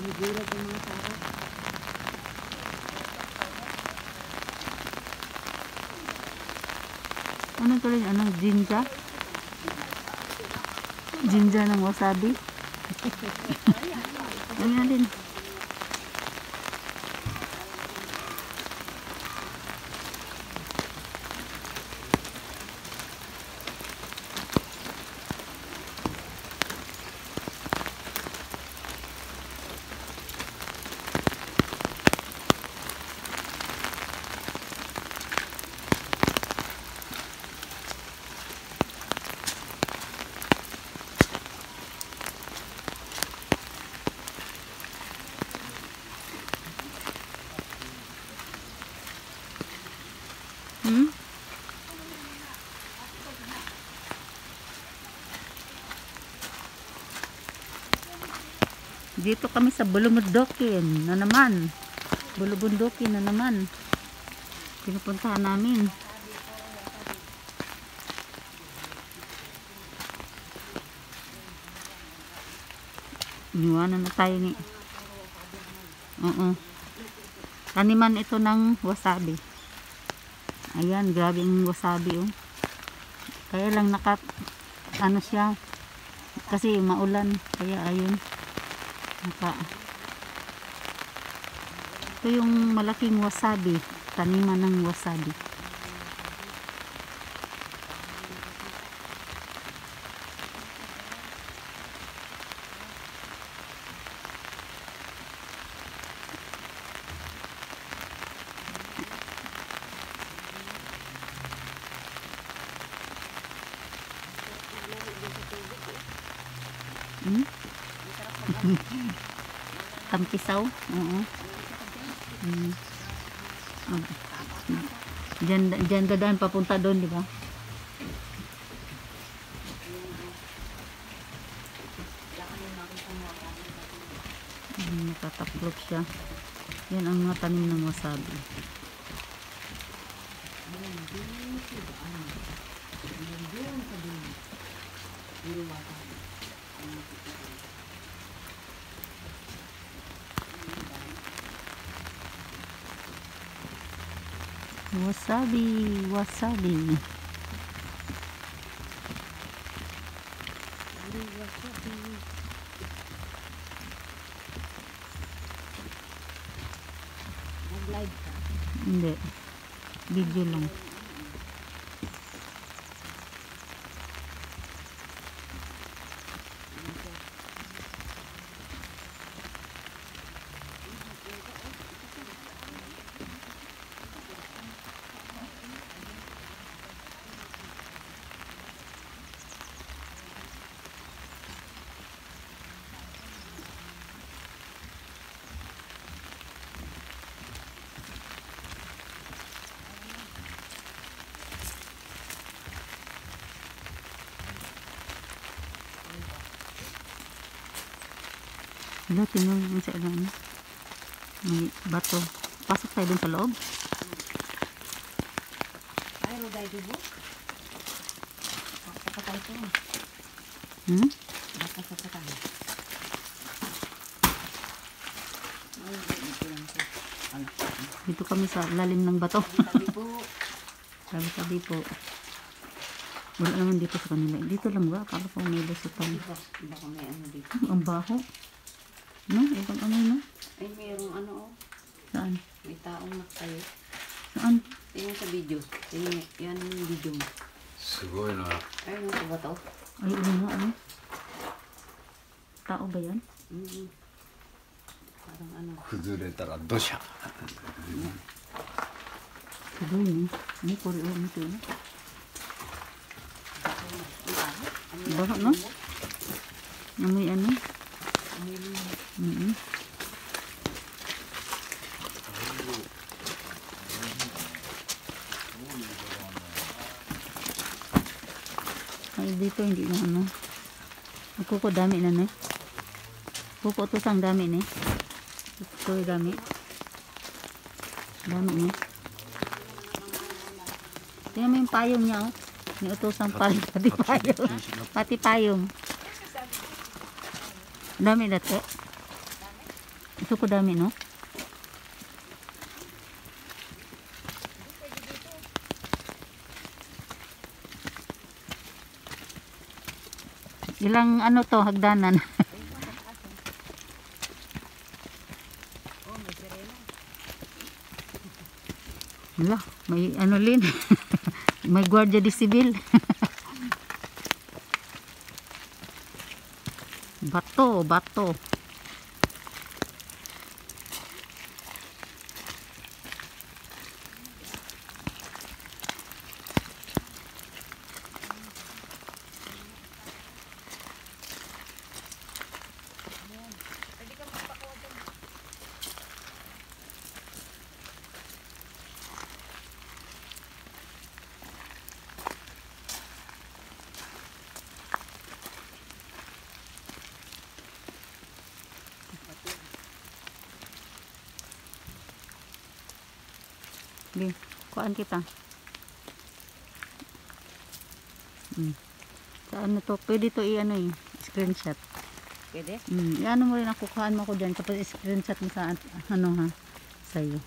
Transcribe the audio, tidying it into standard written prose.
Nagulat yung mga tao. Ano tuloy? Anong jinja? Jinja ng wasabi? Ano yan din? Hmm? Dito kami sa Bulubundukin na naman. Bulubundukin na naman. Pinupuntahan namin. Iniwanan na tayo ni. Oo. Taniman ito ng wasabi. Ayan, grabe yung wasabi oh. Kaya lang ano siya kasi maulan kaya ayun ito yung malaking wasabi, taniman ng wasabi. Hmm? Tampisaw? Oo. Diyan dadaan papunta doon, di ba? Nakataklop siya. Yan ang mga tanim ng wasabi. Wasabi, wasabi. Nag-live ka? Hindi. Video lang. Hala, tingnan mo sa ano. May bato. Pasok tayo dun sa loob. Ayaw dahil dubo? Baka tayo ito. Hmm? Baka sa tayo. Dito kami sa lalim ng bato. Sabi po. Sabi po. Wala naman dito sa kanila. Dito lang ba? Akala ko may lusitan. Baka may ano dito. Ang baho. No? Ibang ano no? Ay, mayroong ano oh. Saan? May taong nakasayo. Saan? Tingnan sa video. Tingnan, yan yung video mo. Sugoi na. Ay, ano ba to? Ay, ano ano? Tao ba yan? Parang ano. Kuzuretara dosha. Sabi niyo. Ano ko rin ito no? Baho no? Amoy ano? Ay dito hindi na ano. Kuko dami na ne. Kuko to sang dami ne. Kuko dami. Dami ne. Tingnan mo yung payong niya oh. May utosang pati payong. Pati payong. Dami na to. Ito ko dami, no? Ilang ano to, hagdanan? Wala, may ano lin. May Guardia de Civil. Bato, bato. Di, kuhaan kita. Sa ano to, pwede to i-ano eh, screenshot. Pwede? I-ano mo rin ako, kuhaan mo ako dyan, tapos i-screenshot mo sa ano ha, sa'yo.